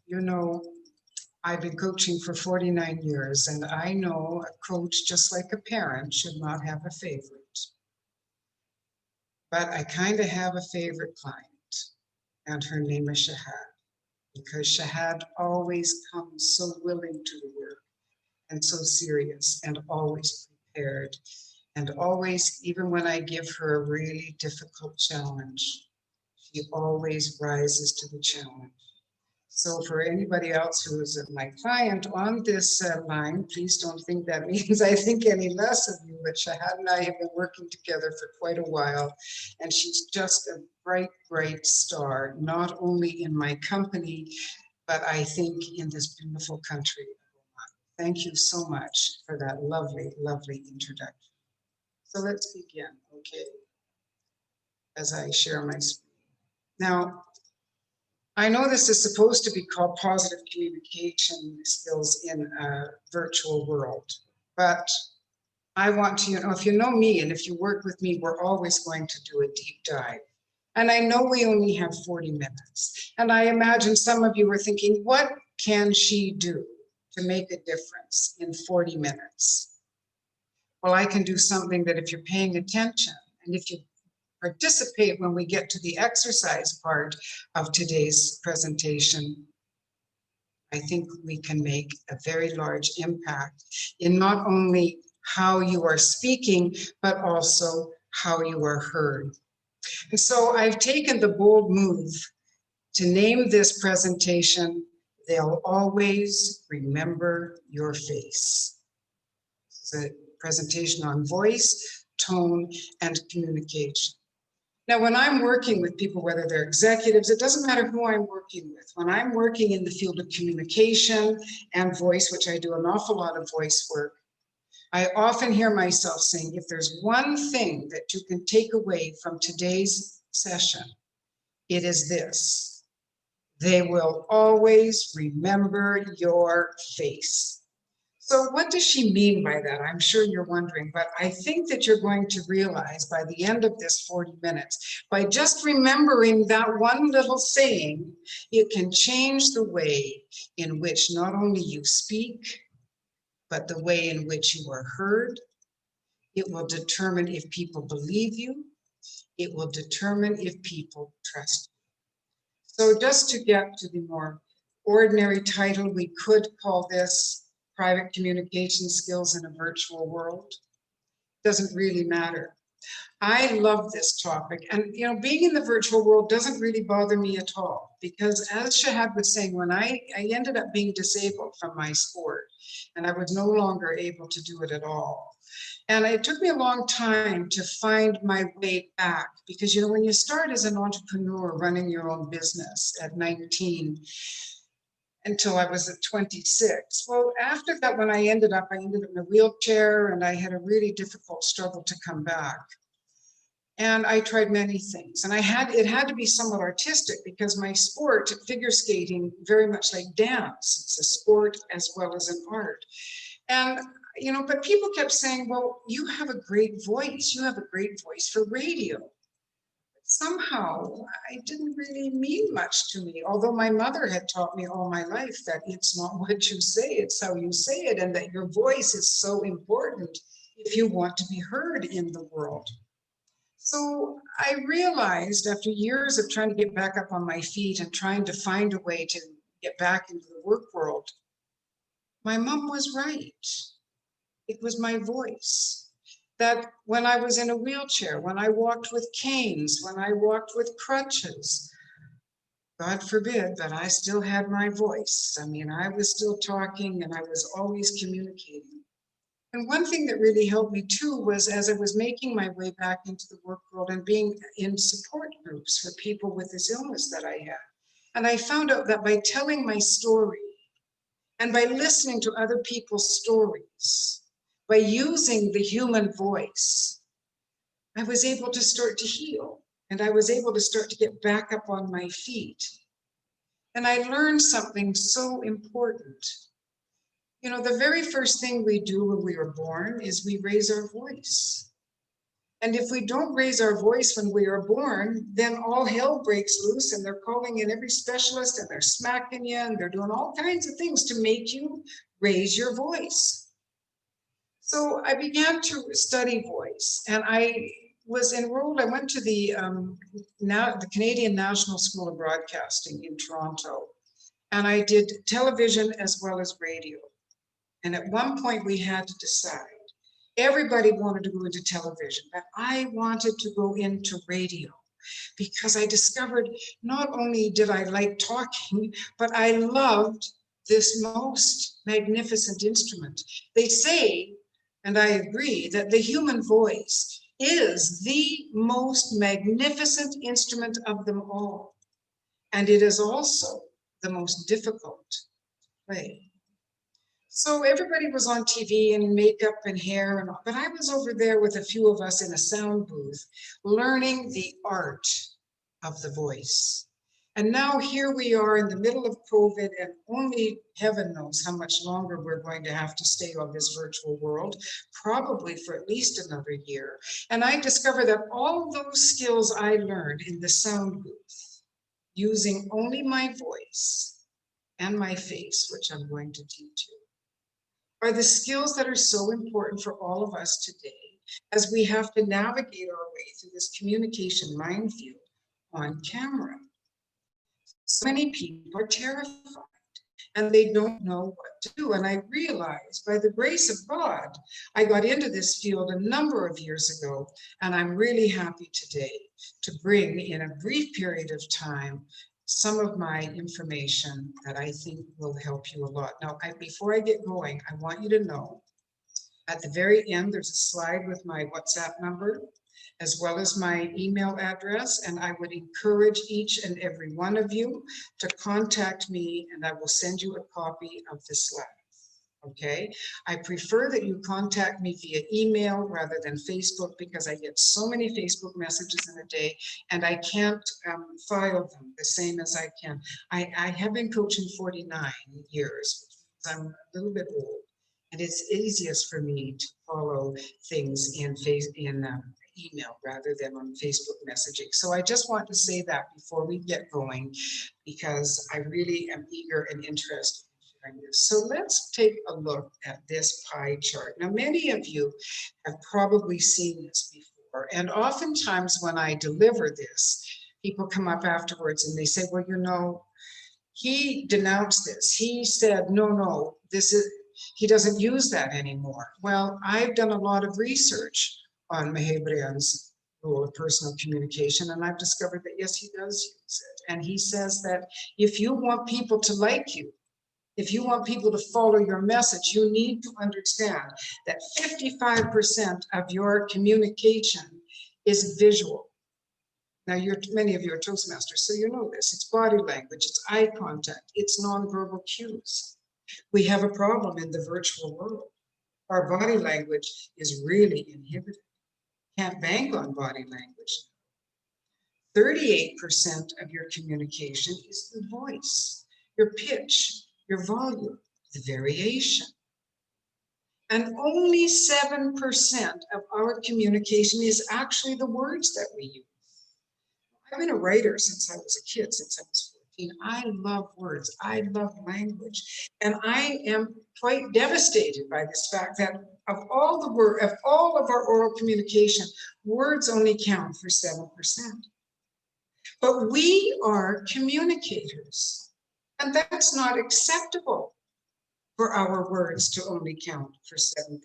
You know, I've been coaching for 49 years, and I know a coach, just like a parent, should not have a favorite. But I kind of have a favorite client, and her name is Shahad, because Shahad always comes so willing to the work and so serious and always prepared. And always, even when I give her a really difficult challenge, she always rises to the challenge. So for anybody else who is my client on this line, please don't think that means I think any less of you, but Shahad and I have been working together for quite a while, and she's just a bright, bright star, not only in my company, but I think in this beautiful country. Thank you so much for that lovely, lovely introduction. So let's begin, okay, as I share my screen. Now, I know this is supposed to be called positive communication skills in a virtual world, but I want to, if you know me and if you work with me, we're always going to do a deep dive. And I know we only have 40 minutes. And I imagine some of you are thinking, what can she do to make a difference in 40 minutes? Well, I can do something that if you're paying attention and if you participate when we get to the exercise part of today's presentation, I think we can make a very large impact in not only how you are speaking, but also how you are heard. And so I've taken the bold move to name this presentation, They'll Always Remember Your Face. It's a presentation on voice, tone, and communication. Now, when I'm working with people, whether they're executives, it doesn't matter who I'm working with. When I'm working in the field of communication and voice, which I do an awful lot of voice work, I often hear myself saying, if there's one thing that you can take away from today's session, it is this: they will always remember your face. So what does she mean by that? I'm sure you're wondering, but I think that you're going to realize by the end of this 40 minutes, by just remembering that one little saying, it can change the way in which not only you speak, but the way in which you are heard. It will determine if people believe you. It will determine if people trust you. So just to get to the more ordinary title, we could call this Private Communication Skills in a Virtual World. Doesn't really matter. I love this topic. And being in the virtual world doesn't really bother me at all, because as Shahad was saying, when I ended up being disabled from my sport and I was no longer able to do it at all. And it took me a long time to find my way back, because when you start as an entrepreneur running your own business at 19, until I was at 26. Well, after that, when I ended up in a wheelchair, and I had a really difficult struggle to come back. And I tried many things, and it had to be somewhat artistic, because my sport, figure skating, very much like dance, it's a sport as well as an art. And but people kept saying, well, you have a great voice. You have a great voice for radio. Somehow, it didn't really mean much to me, although my mother had taught me all my life that it's not what you say, it's how you say it, and that your voice is so important if you want to be heard in the world. So I realized, after years of trying to get back up on my feet and trying to find a way to get back into the work world, my mom was right. It was my voice. That when I was in a wheelchair, when I walked with canes, when I walked with crutches, God forbid, but I still had my voice. I mean, I was still talking and I was always communicating. And one thing that really helped me too was, as I was making my way back into the work world and being in support groups for people with this illness that I had. And I found out that by telling my story and by listening to other people's stories, by using the human voice, I was able to start to heal, and I was able to start to get back up on my feet. And I learned something so important. The very first thing we do when we are born is we raise our voice. And if we don't raise our voice when we are born, then all hell breaks loose and they're calling in every specialist and they're smacking you and they're doing all kinds of things to make you raise your voice. So I began to study voice, and I was enrolled. I went to the Canadian National School of Broadcasting in Toronto, and I did television as well as radio. And at one point we had to decide. Everybody wanted to go into television, but I wanted to go into radio because I discovered not only did I like talking, but I loved this most magnificent instrument. They say, and I agree, that the human voice is the most magnificent instrument of them all. And it is also the most difficult to play. So everybody was on TV and makeup and hair and all, but I was over there with a few of us in a sound booth learning the art of the voice. And now here we are in the middle of COVID, and only heaven knows how much longer we're going to have to stay on this virtual world, probably for at least another year. And I discovered that all those skills I learned in the sound booth, using only my voice and my face, which I'm going to teach you, are the skills that are so important for all of us today as we have to navigate our way through this communication minefield on camera. So many people are terrified and they don't know what to do. And I realized by the grace of God, I got into this field a number of years ago, and I'm really happy today to bring in a brief period of time some of my information that I think will help you a lot. Now, before I get going, I want you to know at the very end, there's a slide with my WhatsApp number, as well as my email address, and I would encourage each and every one of you to contact me, and I will send you a copy of the slide. Okay, I prefer that you contact me via email rather than Facebook because I get so many Facebook messages in a day and I can't file them the same as I can. I have been coaching 49 years, which means I'm a little bit old, and it's easiest for me to follow things in email rather than on Facebook messaging. So I just want to say that before we get going, because I really am eager and interested. So let's take a look at this pie chart. Now, many of you have probably seen this before, and oftentimes when I deliver this, people come up afterwards and they say, well, you know, he denounced this. He said, no, he doesn't use that anymore. Well, I've done a lot of research on Mahebrian's rule of personal communication, and I've discovered that, yes, he does use it. And he says that if you want people to like you, if you want people to follow your message, you need to understand that 55% of your communication is visual. Now, many of you are Toastmasters, so you know this. It's body language, it's eye contact, it's nonverbal cues. We have a problem in the virtual world. Our body language is really inhibited. Can't bank on body language. 38% of your communication is the voice, your pitch, your volume, the variation. And only 7% of our communication is actually the words that we use. I've been a writer since I was a kid, since I was 14. I love words. I love language. And I am quite devastated by this fact that of all of our oral communication, words only count for 7%. But we are communicators. And that's not acceptable for our words to only count for 7%.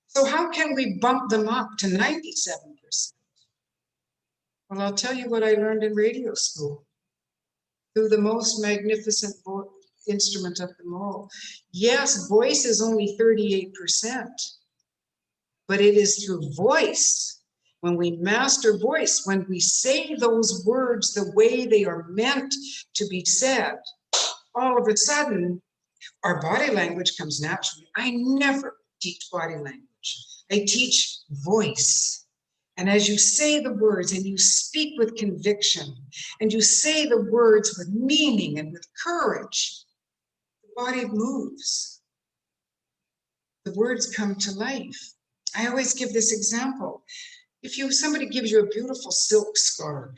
So how can we bump them up to 97%? Well, I'll tell you what I learned in radio school through the most magnificent instrument of them all. Yes, voice is only 38%, but it is through voice. When we master voice, when we say those words the way they are meant to be said, all of a sudden, our body language comes naturally. I never teach body language. I teach voice. And as you say the words and you speak with conviction and you say the words with meaning and with courage, the body moves. The words come to life. I always give this example. somebody gives you a beautiful silk scarf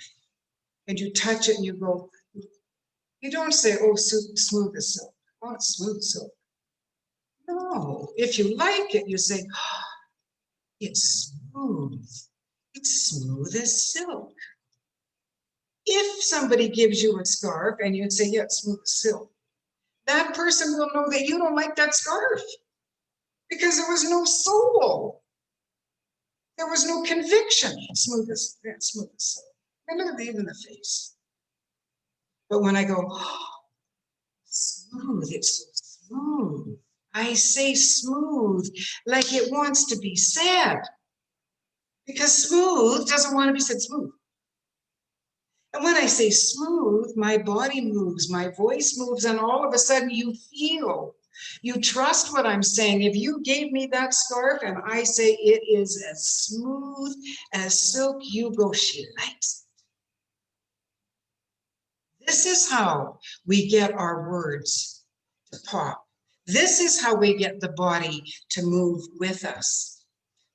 and you touch it and you go, you don't say, oh, smooth as silk. Oh, it's smooth silk. No, if you like it, you say, oh, it's smooth. It's smooth as silk. If somebody gives you a scarf and you'd say, yeah, it's smooth as silk, that person will know that you don't like that scarf because there was no soul. There was no conviction. Smooth as silk. And look at me in the face. But when I go, oh, smooth, it's so smooth. I say smooth like it wants to be said. Because smooth doesn't want to be said smooth. And when I say smooth, my body moves, my voice moves, and all of a sudden you feel, you trust what I'm saying. If you gave me that scarf and I say it is as smooth as silk, you go, she likes it. This is how we get our words to pop. This is how we get the body to move with us.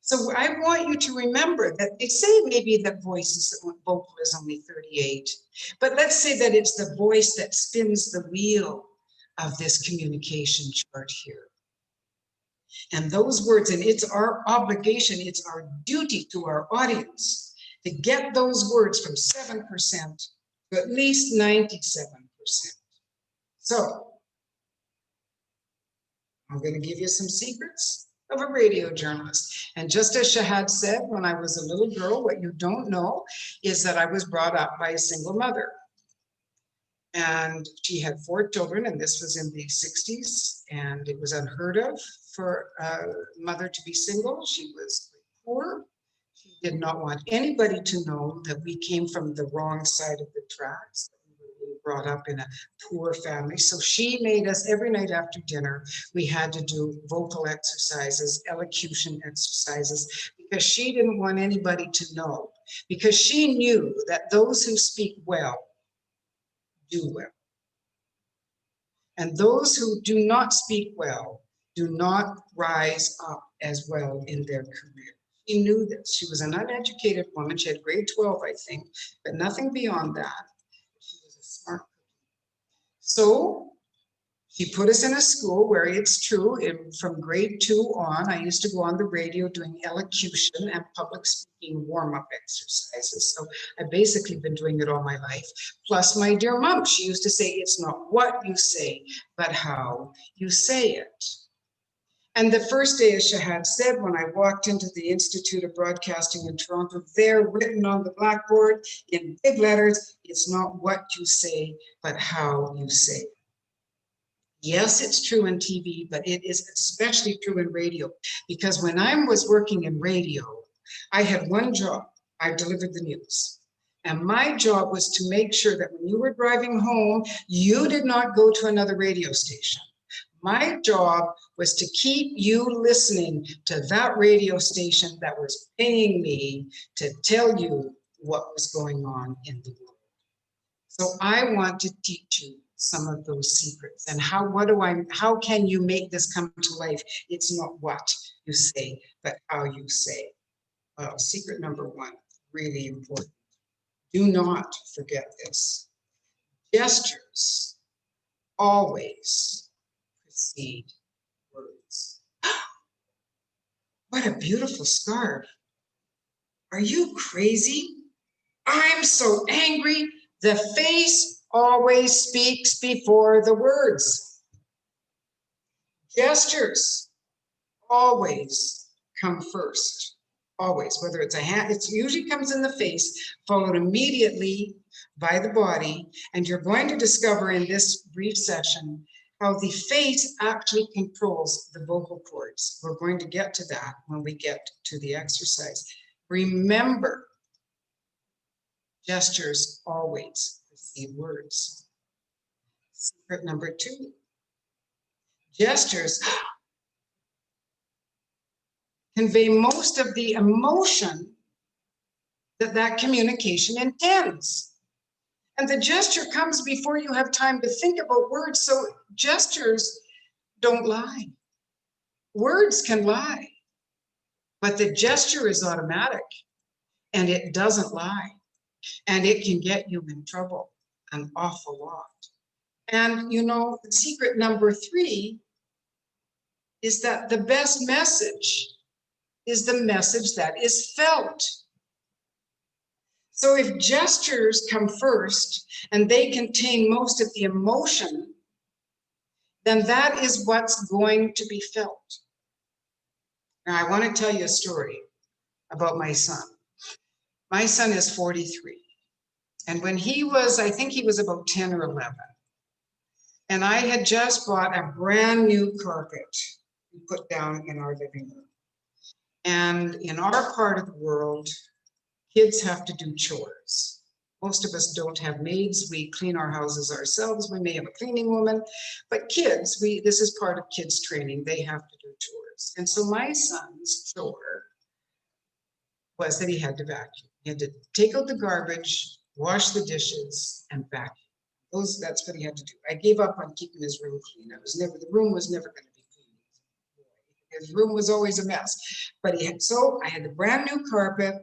So I want you to remember that they say maybe that vocal is only 38, but let's say that it's the voice that spins the wheel of this communication chart here. And those words, and it's our obligation, it's our duty to our audience to get those words from 7% to at least 97%. So I'm going to give you some secrets of a radio journalist. And just as Shahad said, when I was a little girl, what you don't know is that I was brought up by a single mother. And she had 4 children, and this was in the 60s, and it was unheard of for a mother to be single. She was poor. She did not want anybody to know that we came from the wrong side of the tracks. Brought up in a poor family. So she made us, every night after dinner, we had to do vocal exercises, elocution exercises, because she didn't want anybody to know, because she knew that those who speak well do well. And those who do not speak well do not rise up as well in their career. She knew this. She was an uneducated woman. She had grade 12, I think, but nothing beyond that. She was a smart. So she put us in a school where it's true, from grade 2 on, I used to go on the radio doing elocution and public speaking warm-up exercises. So I've basically been doing it all my life. Plus my dear mom, she used to say, it's not what you say, but how you say it. And the first day, as Shahad said, when I walked into the Institute of Broadcasting in Toronto, there written on the blackboard in big letters, it's not what you say, but how you say it. Yes, it's true in TV, but it is especially true in radio, because when I was working in radio, I had one job. I delivered the news. And my job was to make sure that when you were driving home, you did not go to another radio station. My job was to keep you listening to that radio station that was paying me to tell you what was going on in the world. So I want to teach you some of those secrets and how can you make this come to life? It's not what you say, but how you say. Well, secret number 1, really important. Do not forget this. Gestures always precede words. What a beautiful scarf. Are you crazy? I'm so angry. The face always speaks before the words. Gestures always come first. Always, whether it's a hand, it usually comes in the face, followed immediately by the body. And you're going to discover in this brief session how the face actually controls the vocal cords. We're going to get to that when we get to the exercise. Remember, gestures always precede words. Secret number 2, gestures convey most of the emotion that communication intends. And the gesture comes before you have time to think about words, so gestures don't lie. Words can lie, but the gesture is automatic. and it doesn't lie, and it can get you in trouble an awful lot. And you know, secret number 3 is that the best message is the message that is felt. So if gestures come first and they contain most of the emotion, then that is what's going to be felt. Now, I want to tell you a story about my son. My son is 43. And when he was, I think he was about 10 or 11, and I had just bought a brand new carpet we put down in our living room. And in our part of the world, kids have to do chores. Most of us don't have maids. We clean our houses ourselves. We may have a cleaning woman, but kids, this is part of kids training. They have to do chores. And so my son's chore was that he had to vacuum. He had to take out the garbage, wash the dishes, and vacuum. That's what he had to do. I gave up on keeping his room clean. The room was never going to be clean. His room was always a mess. But I had the brand new carpet.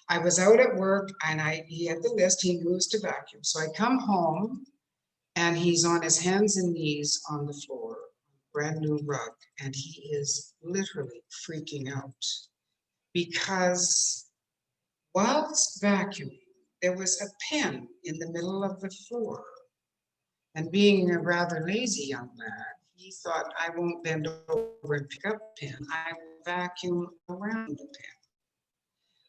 I was out at work, and he had the list. He knew to vacuum. So I come home, and he's on his hands and knees on the floor, brand new rug, and he is literally freaking out because whilst vacuuming, there was a pen in the middle of the floor. And being a rather lazy young lad, he thought, I won't bend over and pick up the pen. I will vacuum around the pen.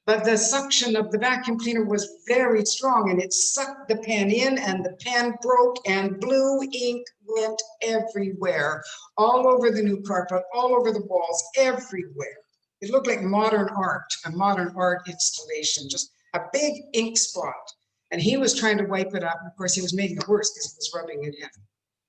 But the suction of the vacuum cleaner was very strong, and it sucked the pen in, and the pen broke, and blue ink went everywhere, all over the new carpet, all over the walls, everywhere. It looked like modern art, a modern art installation, just a big ink spot. And he was trying to wipe it up. And of course, he was making it worse because he was rubbing it in.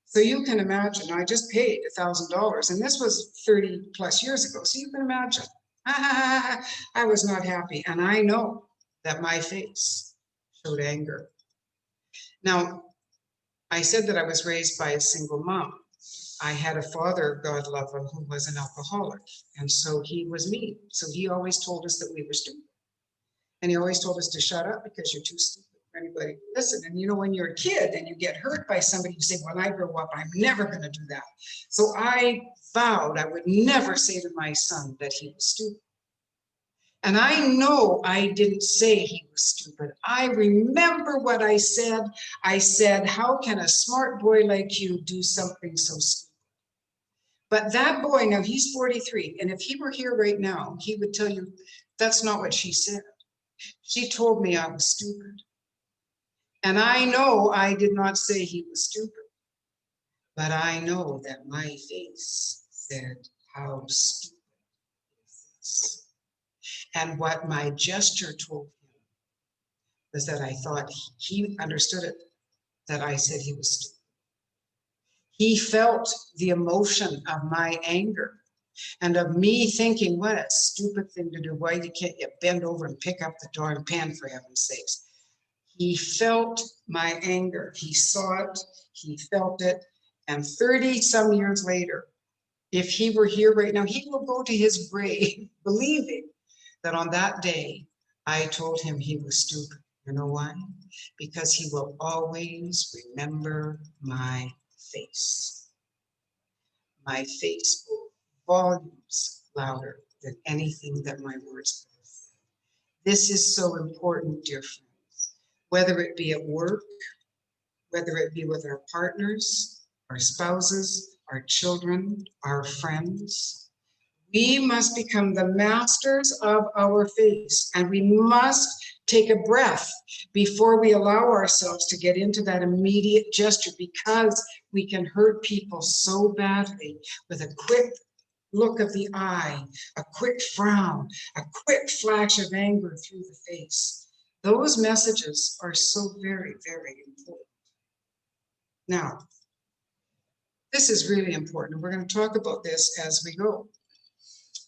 So you can imagine, I just paid $1,000, and this was 30 plus years ago. So you can imagine, I was not happy. And I know that my face showed anger. Now, I said that I was raised by a single mom. I had a father, God love him, who was an alcoholic. And so he was mean. So he always told us that we were stupid. And he always told us to shut up because you're too stupid for anybody to listen. And you know, when you're a kid and you get hurt by somebody, you say, when I grow up, I'm never going to do that. So I vowed I would never say to my son that he was stupid. And I know I didn't say he was stupid. I remember what I said. I said, how can a smart boy like you do something so stupid? But that boy, now he's 43, and if he were here right now, he would tell you, that's not what she said. She told me I was stupid. And I know I did not say he was stupid, but I know that my face said, how stupid is this? And what my gesture told him was that I thought he understood it, that I said he was stupid. He felt the emotion of my anger and of me thinking, what a stupid thing to do. Why can't you bend over and pick up the darn pen, for heaven's sakes? He felt my anger. He saw it. He felt it. And 30 some years later, if he were here right now, he will go to his grave believing that on that day, I told him he was stupid. You know why? Because he will always remember my face. My face spoke volumes louder than anything that my words could have said. This is so important, dear friends, whether it be at work, whether it be with our partners, our spouses, our children, our friends. We must become the masters of our face, and we must take a breath before we allow ourselves to get into that immediate gesture, because we can hurt people so badly with a quick look of the eye, a quick frown, a quick flash of anger through the face. Those messages are so very, very important. Now, this is really important. We're going to talk about this as we go,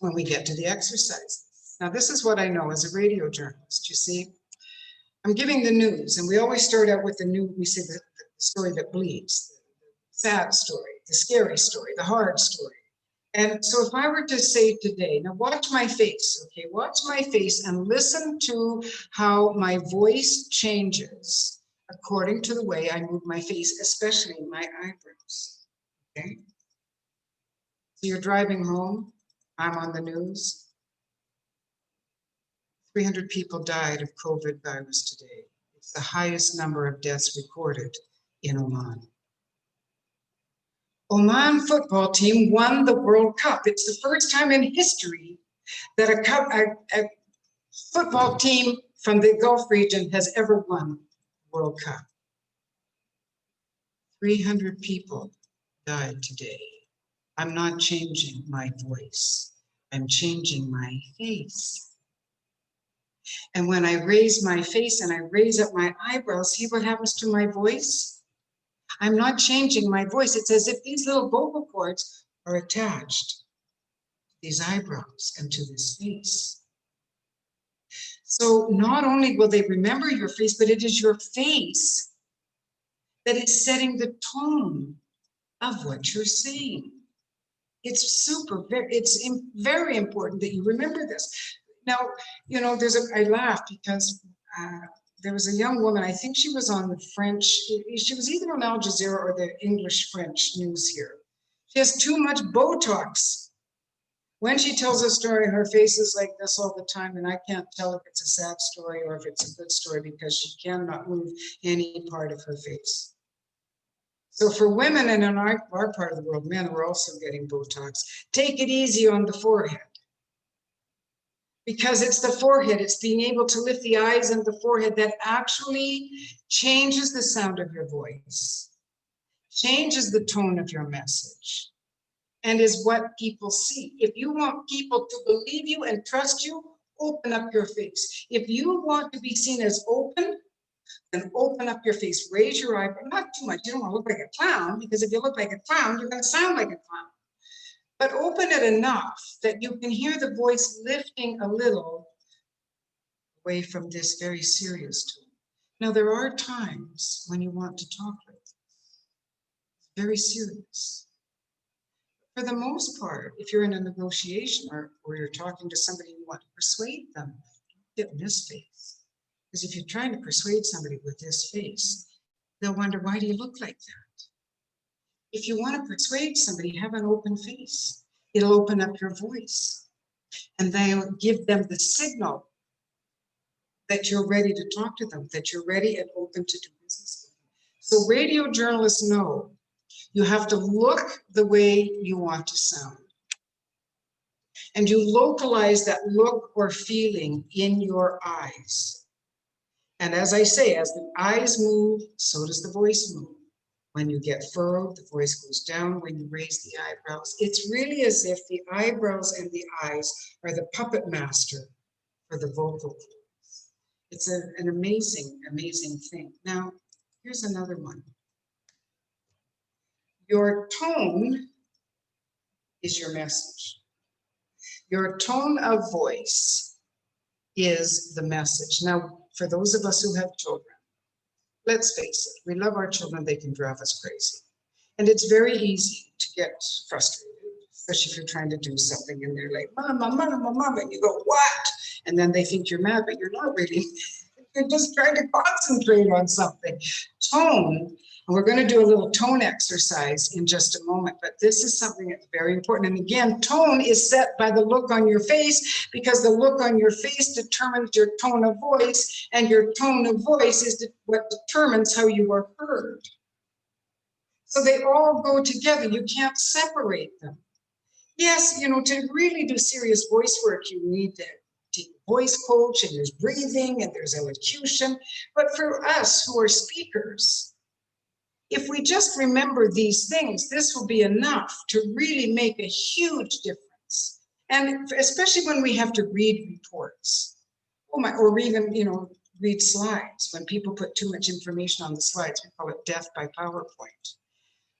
when we get to the exercises. Now, this is what I know as a radio journalist. You see, I'm giving the news, and we always start out with the news. We say the story that bleeds, the sad story, the scary story, the hard story. And so if I were to say today, now watch my face, okay, watch my face and listen to how my voice changes according to the way I move my face, especially my eyebrows, okay? So you're driving home, I'm on the news. 300 people died of COVID virus today. It's the highest number of deaths recorded in Oman. Oman football team won the World Cup. It's the first time in history that a football team from the Gulf region has ever won World Cup. 300 people died today. I'm not changing my voice. I'm changing my face. And when I raise my face and I raise up my eyebrows, see what happens to my voice? I'm not changing my voice. It's as if these little vocal cords are attached to these eyebrows and to this face. So not only will they remember your face, but it is your face that is setting the tone of what you're saying. It's very important that you remember this. Now, you know, I laugh because there was a young woman, I think she was on the French, she was either on Al Jazeera or the English French news here. She has too much Botox. When she tells a story, her face is like this all the time, and I can't tell if it's a sad story or if it's a good story because she cannot move any part of her face. So for women and in our part of the world, men are also getting Botox. Take it easy on the forehead. Because it's the forehead, it's being able to lift the eyes and the forehead that actually changes the sound of your voice, changes the tone of your message, and is what people see. If you want people to believe you and trust you, open up your face. If you want to be seen as open, then open up your face, raise your eyebrow, not too much. You don't want to look like a clown, because if you look like a clown, you're going to sound like a clown. But open it enough that you can hear the voice lifting a little away from this very serious tone. Now, there are times when you want to talk like this. It's very serious. For the most part, if you're in a negotiation or you're talking to somebody you want to persuade them, get in this face. Because if you're trying to persuade somebody with this face, they'll wonder, why do you look like that? If you want to persuade somebody, have an open face. It'll open up your voice. And they'll give them the signal that you're ready to talk to them, that you're ready and open to do business with them. So radio journalists know you have to look the way you want to sound. And you localize that look or feeling in your eyes. And as I say, as the eyes move, so does the voice move. When you get furrowed, the voice goes down. When you raise the eyebrows, it's really as if the eyebrows and the eyes are the puppet master for the vocal cords. It's an amazing, amazing thing. Now, here's another one. Your tone is your message. Your tone of voice is the message. Now, for those of us who have children, let's face it, we love our children, they can drive us crazy. And it's very easy to get frustrated, especially if you're trying to do something and they're like, Mama, Mama, Mama, and you go, what? And then they think you're mad, but you're not really. You're just trying to concentrate on something. Tone, and we're going to do a little tone exercise in just a moment, but this is something that's very important. And again, tone is set by the look on your face, because the look on your face determines your tone of voice, and your tone of voice is what determines how you are heard. So they all go together. You can't separate them. Yes, you know, to really do serious voice work, you need to voice coach, and there's breathing and there's elocution. But for us who are speakers, if we just remember these things, this will be enough to really make a huge difference. And especially when we have to read reports, or even, you know, read slides. When people put too much information on the slides, we call it death by PowerPoint.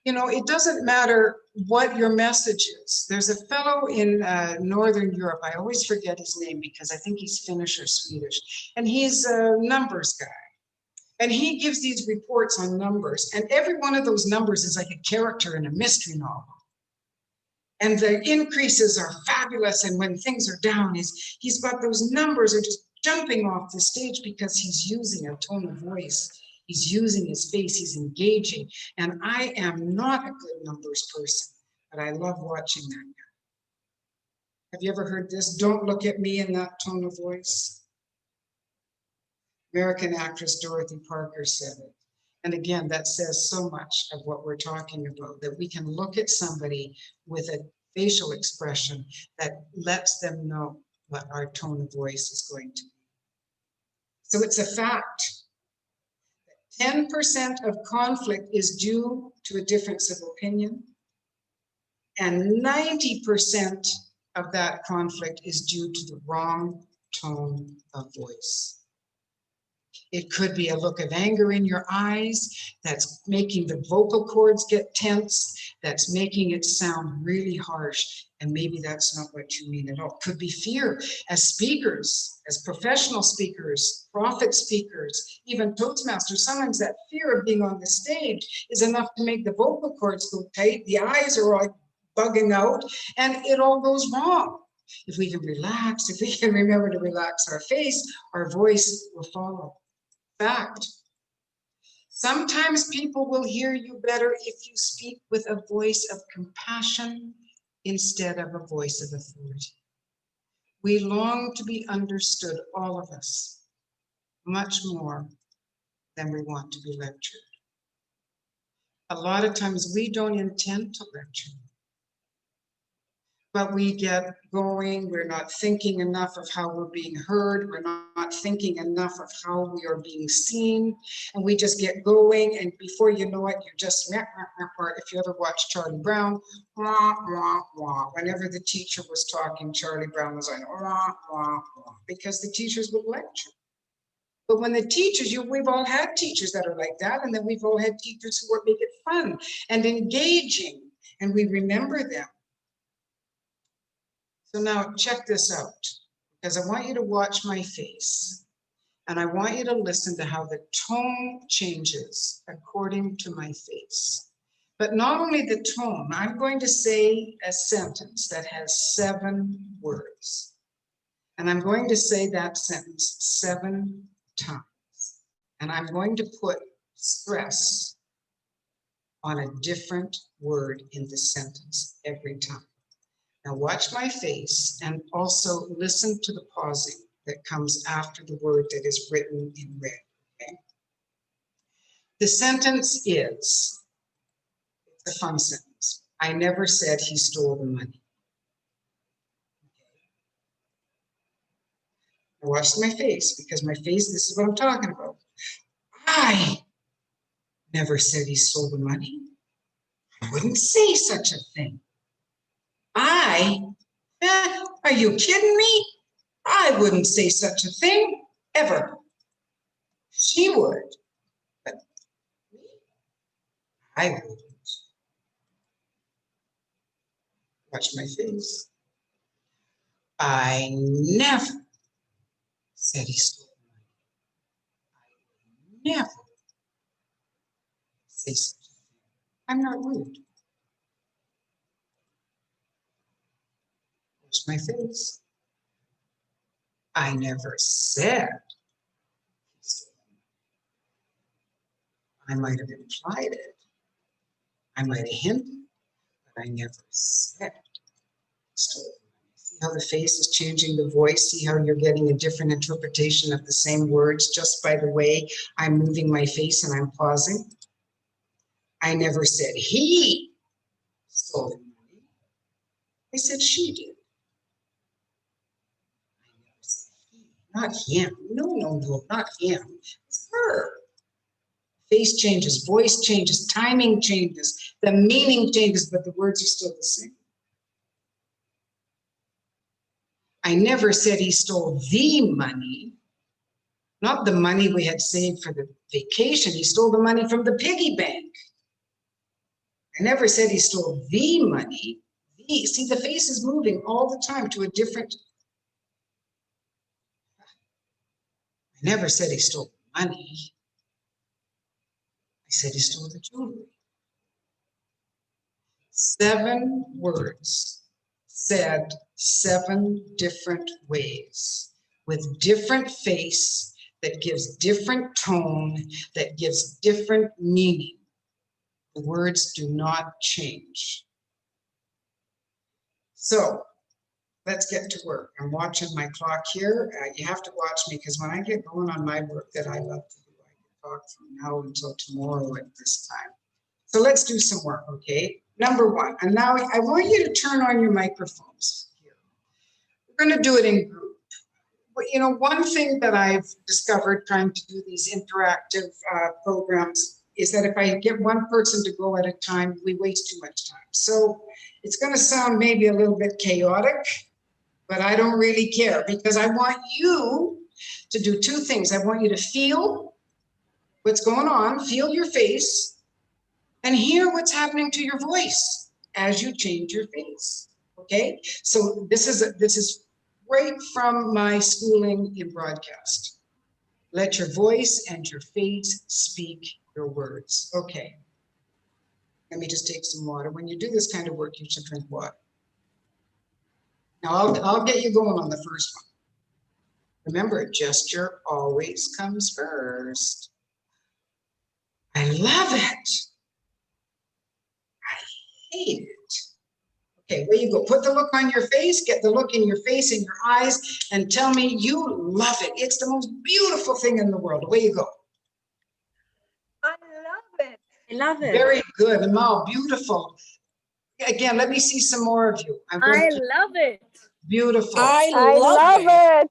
You know, it doesn't matter what your message is. There's a fellow in Northern Europe, I always forget his name because I think he's Finnish or Swedish, and he's a numbers guy. And he gives these reports on numbers, and every one of those numbers is like a character in a mystery novel. And the increases are fabulous. And when things are down, he's got those numbers are just jumping off the stage because he's using a tone of voice. He's using his face, he's engaging. And I am not a good numbers person, but I love watching that guy. Have you ever heard this? Don't look at me in that tone of voice. American actress Dorothy Parker said it. And again, that says so much of what we're talking about, that we can look at somebody with a facial expression that lets them know what our tone of voice is going to be. So it's a fact. 10% of conflict is due to a difference of opinion, and 90% of that conflict is due to the wrong tone of voice. It could be a look of anger in your eyes that's making the vocal cords get tense, that's making it sound really harsh, and maybe that's not what you mean at all. It could be fear. As speakers, as professional speakers, prophet speakers, even Toastmasters, sometimes that fear of being on the stage is enough to make the vocal cords go tight, the eyes are all bugging out, and it all goes wrong. If we can relax, if we can remember to relax our face, our voice will follow. Fact. Sometimes people will hear you better if you speak with a voice of compassion instead of a voice of authority. We long to be understood, all of us, much more than we want to be lectured. A lot of times we don't intend to lecture, but we get going, we're not thinking enough of how we're being heard, we're not thinking enough of how we are being seen, and we just get going, and before you know it, you're just, or if you ever watch Charlie Brown, wah, wah, wah. Whenever the teacher was talking, Charlie Brown was like, wah, wah, wah, because the teachers would lecture. But when the teachers, we've all had teachers that are like that, and then we've all had teachers who make it fun and engaging, and we remember them. So now check this out, because I want you to watch my face, and I want you to listen to how the tone changes according to my face. But not only the tone, I'm going to say a sentence that has 7 words, and I'm going to say that sentence 7 times, and I'm going to put stress on a different word in the sentence every time. Now watch my face and also listen to the pausing that comes after the word that is written in red. Okay? The sentence is, it's a fun sentence. I never said he stole the money. Now watch my face, because my face, this is what I'm talking about. I never said he stole the money. I wouldn't say such a thing. Are you kidding me? I wouldn't say such a thing, ever. She would, but me, I wouldn't. Watch my face. I never said he stole the money. I would never say such a thing. I'm not rude. Watch my face. I never said he stole the money. I might have implied it. I might have hinted, but I never said he stole the money. See how the face is changing the voice? See how you're getting a different interpretation of the same words just by the way I'm moving my face and I'm pausing? I never said he stole the money. I said she did. I never said he, not him. No, not him. It's her. Face changes, voice changes, timing changes, the meaning changes, but the words are still the same. I never said he stole the money, not the money we had saved for the vacation. He stole the money from the piggy bank. I never said he stole the money. See, the face is moving all the time to a different. I never said he stole money. I said he stole the jewelry. 7 words said 7 different ways with different face that gives different tone, that gives different meaning. The words do not change. So let's get to work. I'm watching my clock here. You have to watch me because when I get going on my work that I love to do, I can talk from now until tomorrow at this time. So let's do some work, okay? Number 1, and now I want you to turn on your microphones here. We're going to do it in group. But you know, one thing that I've discovered trying to do these interactive programs is that if I get one person to go at a time, we waste too much time. So it's going to sound maybe a little bit chaotic, but I don't really care because I want you to do 2 things. I want you to feel what's going on, feel your face, and hear what's happening to your voice as you change your face. Okay, so this is right from my schooling in broadcast. Let your voice and your face speak your words. Okay, let me just take some water. When you do this kind of work, you should drink water. Now I'll get you going on the first one. Remember, a gesture always comes first. I love it. I hate it. Okay, where you go. Put the look on your face, get the look in your face and your eyes, and tell me you love it. It's the most beautiful thing in the world. Away you go. I love it. I love it. Very good, Amal, beautiful. Again, let me see some more of you. I love it. Beautiful. I love it.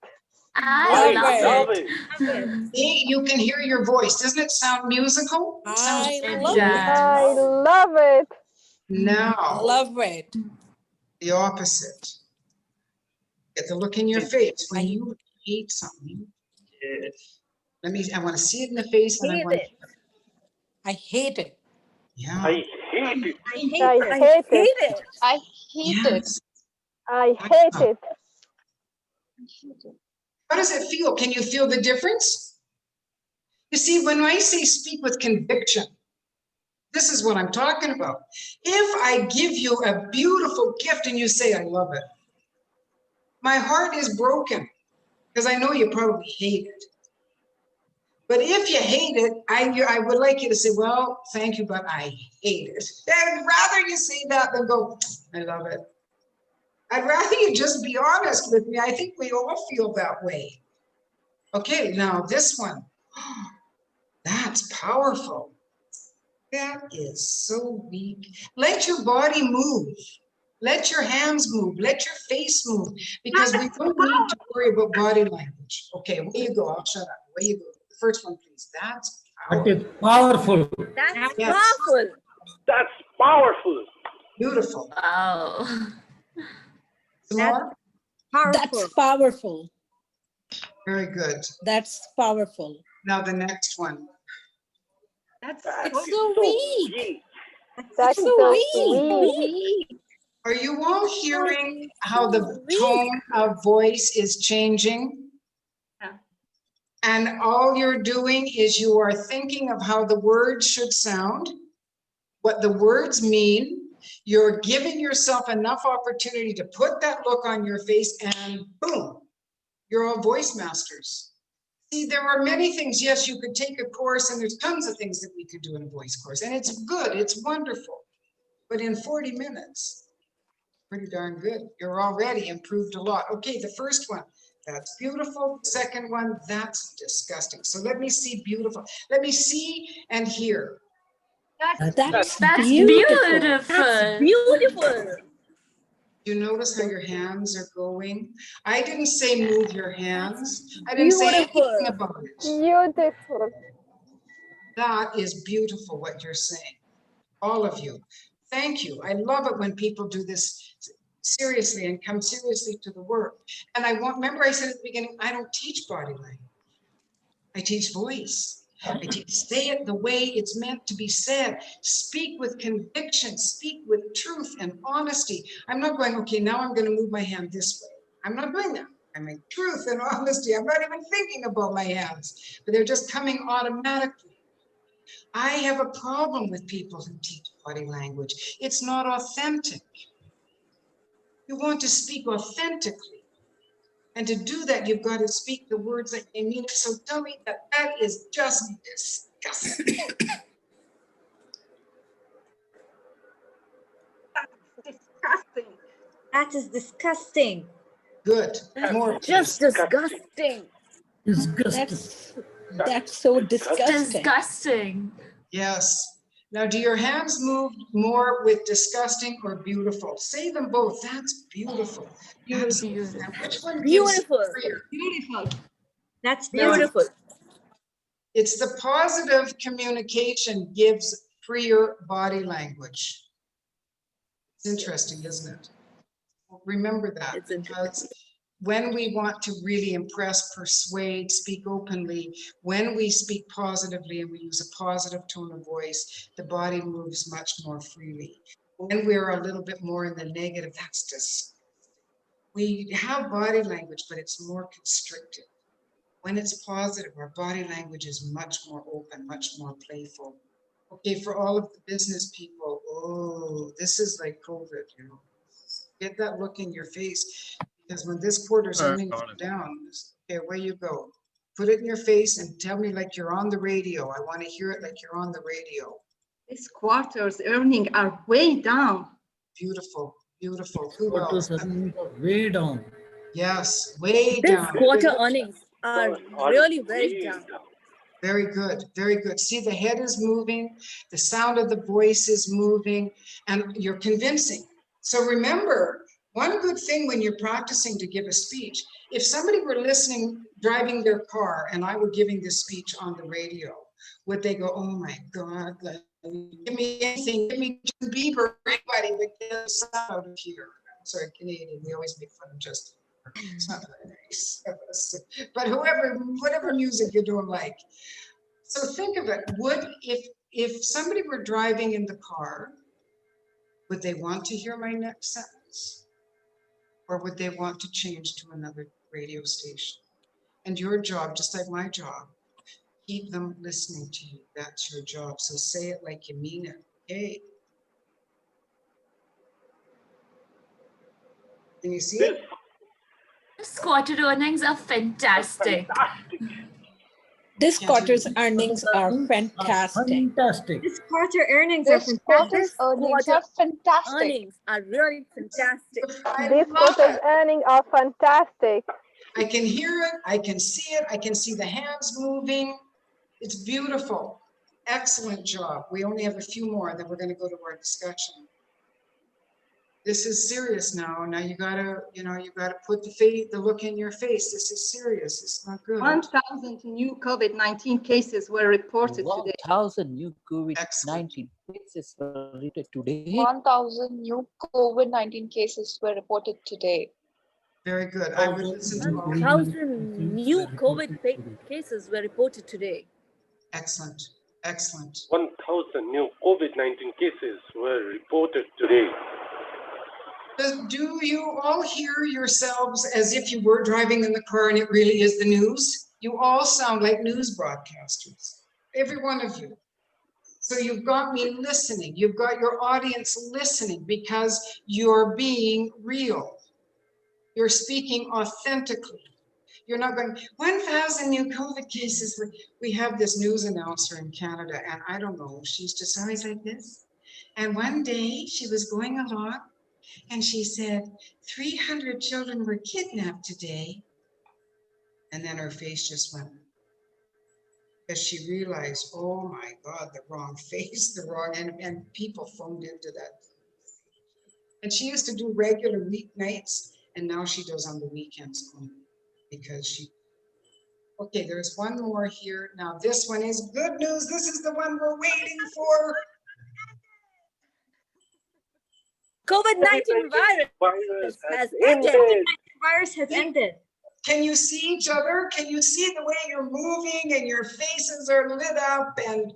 I love it. See, you can hear your voice. Doesn't it sound musical? It sounds I love it. Now, Love it. the opposite. Get the look in your face when you hate something. I want to see it in the face. And I hate it. Yeah. I hate it. I hate it. I hate it. I hate it. How does it feel? Can you feel the difference? You see, when I say speak with conviction, this is what I'm talking about. If I give you a beautiful gift and you say, I love it, my heart is broken because I know you probably hate it. But if you hate it, I would like you to say, well, thank you, but I hate it. I'd rather you say that than go, I love it. I'd rather you just be honest with me. I think we all feel that way. Okay, now this one. That's powerful. That is so weak. Let your body move. Let your hands move. Let your face move. Because we don't need to worry about body language. Okay, where you go? I'll shut up. Where you go? The first one, please. That's powerful. That's Yes. powerful. That's powerful. Beautiful. Wow. Some more? Powerful. That's powerful. Very good. That's powerful. Now the next one. That's It's so weak. Weak. That's so weak. Are you all hearing how the tone of voice is changing? Yeah. And all you're doing is you are thinking of how the words should sound, what the words mean. You're giving yourself enough opportunity to put that look on your face and boom, you're all voice masters. See, there are many things. Yes, you could take a course and there's tons of things that we could do in a voice course and it's good, it's wonderful. But in 40 minutes, pretty darn good. You're already improved a lot. Okay, the first one, that's beautiful. The second one, that's disgusting. So let me see beautiful. Let me see and hear. That's beautiful. That's beautiful. You notice how your hands are going? I didn't say move your hands. I didn't say anything about it. Beautiful. That is beautiful what you're saying. All of you. Thank you. I love it when people do this seriously and come seriously to the work. And remember I said at the beginning, I don't teach body language. I teach voice. I teach say it the way it's meant to be said. Speak with conviction, speak with truth and honesty. I'm not going, okay, now I'm going to move my hand this way. I'm not doing that. I mean, truth and honesty. I'm not even thinking about my hands, but they're just coming automatically. I have a problem with people who teach body language. It's not authentic. You want to speak authentically. And to do that, you've got to speak the words that they mean. So tell me that that is just disgusting. That's disgusting. That is disgusting. Good. More, Just please. disgusting. Disgusting. That's so disgusting. Disgusting. Yes. Now, do your hands move more with disgusting or beautiful? Say them both. That's beautiful. That's, Beautiful. and which one gives Beautiful. freer? Beautiful. That's Beautiful. beautiful. It's the positive communication gives freer body language. It's interesting, isn't it? Remember that, It's because when we want to really impress, persuade, speak openly, when we speak positively and we use a positive tone of voice, the body moves much more freely. When we're a little bit more in the negative, that's just, we have body language, but it's more constricted. When it's positive, our body language is much more open, much more playful. Okay, for all of the business people, oh, this is like COVID, you know. Get that look in your face, because when this quarter's earnings go down, okay, away you go. Put it in your face and tell me like you're on the radio. I want to hear it like you're on the radio. This quarter's earnings are way down. Beautiful, beautiful. Who Quarters else? are way down. Yes, way This down. quarter earnings are really very Way down. Very good, very good. See, the head is moving, the sound of the voice is moving, and you're convincing. So remember, one good thing when you're practicing to give a speech, if somebody were listening, driving their car, and I were giving this speech on the radio, would they go, oh my God, like, give me anything, give me Justin Bieber, anybody, but get the sound out of here. Sorry, Canadian, we always make fun of Justin Bieber. It's not very nice. But whoever, whatever music you don't like. So think of it, if somebody were driving in the car, would they want to hear my next sentence? Or would they want to change to another radio station? And your job, just like my job, keep them listening to you. That's your job. So say it like you mean it. Okay. Can you see it? This quarter earnings are fantastic. This Can't hear quarter's you. earnings are fantastic. Fantastic. This quarter earnings are This fantastic. quarter's earnings are fantastic. Earnings are really fantastic. I This love quarter's it. earnings are fantastic. I can hear it. I can see it. I can see the hands moving. It's beautiful. Excellent job. We only have a few more, then we're going to go to our discussion. This is serious now. Now you gotta put the look in your face. This is serious. It's not good. 1,000 new COVID-19 cases were reported today. 1,000 new COVID-19 cases were reported today. 1,000 new COVID-19 cases were reported today. Very good. I would listen to all. 1,000 new COVID cases were reported today. Excellent. Excellent. 1,000 new COVID-19 cases were reported today. Do you all hear yourselves as if you were driving in the car and it really is the news? You all sound like news broadcasters, every one of you. So you've got me listening. You've got your audience listening because you're being real. You're speaking authentically. You're not going, 1,000 new COVID cases. We have this news announcer in Canada, and I don't know, she's just always like this. And one day she was going along, and she said, 300 children were kidnapped today. And then her face just went, because she realized, oh my God, the wrong face, the wrong, and people phoned into that. And she used to do regular weeknights, and now she does on the weekends only because she, okay, there's one more here. Now this one is good news. This is the one we're waiting for. COVID-19 virus has ended. Virus has ended. Can you see each other? Can you see the way you're moving and your faces are lit up? And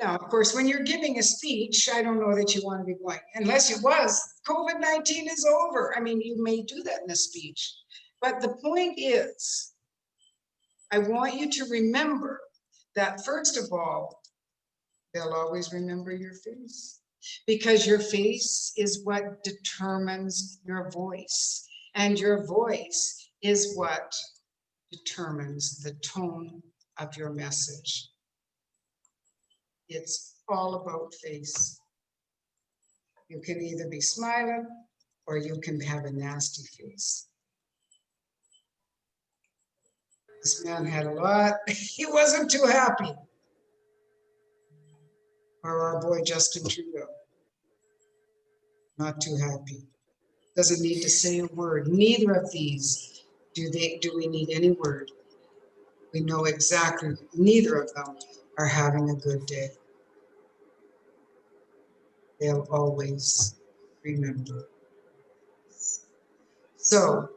now, of course, when you're giving a speech, I don't know that you want to be going, unless it was, COVID-19 is over. I mean, you may do that in a speech. But the point is, I want you to remember that first of all, they'll always remember your face, because your face is what determines your voice, and your voice is what determines the tone of your message. It's all about face. You can either be smiling or you can have a nasty face. This man had a lot. He wasn't too happy. Or our boy Justin Trudeau. Not too happy. Doesn't need to say a word. Neither of these do we need any word. We know exactly neither of them are having a good day. They'll always remember. So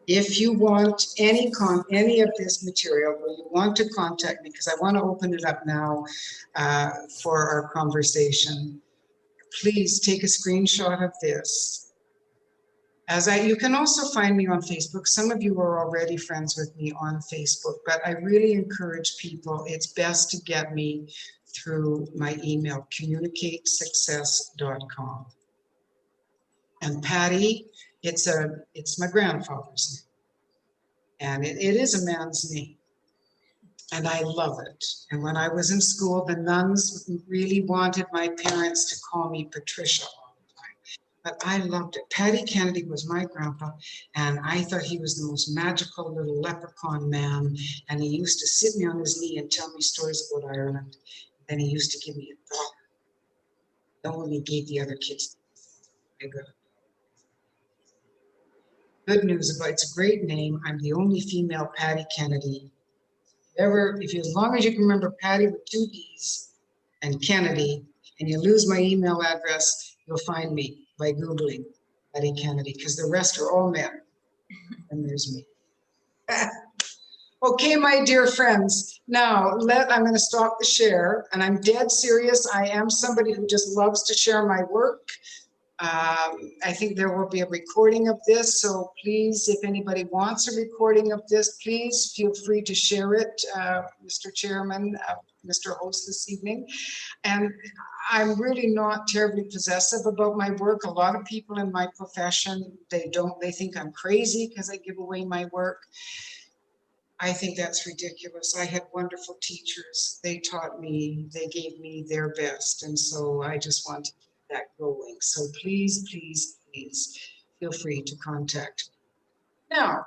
if you want any of this material, or you want to contact me, because I want to open it up now for our conversation, please take a screenshot of this. You can also find me on Facebook. Some of you are already friends with me on Facebook, but I really encourage people, it's best to get me through my email, communicatesuccess.com. And Paddy, it's my grandfather's name. And it is a man's name. And I love it. And when I was in school, the nuns really wanted my parents to call me Patricia. But I loved it. Paddy Kennedy was my grandpa, and I thought he was the most magical little leprechaun man. And he used to sit me on his knee and tell me stories about Ireland. Then he used to give me a dollar. No one he gave the other kids. Good news about it's a great name. I'm the only female Paddy Kennedy. As long as you can remember Paddy with 2 D's and Kennedy, and you lose my email address, you'll find me by Googling Paddy Kennedy, because the rest are all men. And there's me. Okay, my dear friends, now I'm going to stop the share, and I'm dead serious. I am somebody who just loves to share my work. I think there will be a recording of this, so please, if anybody wants a recording of this, please feel free to share it, Mr. Chairman, Mr. Host this evening. And I'm really not terribly possessive about my work. A lot of people in my profession, they think I'm crazy because I give away my work. I think that's ridiculous. I had wonderful teachers. They taught me, they gave me their best. And so I just want to keep that going. So please, please, please feel free to contact me. Now,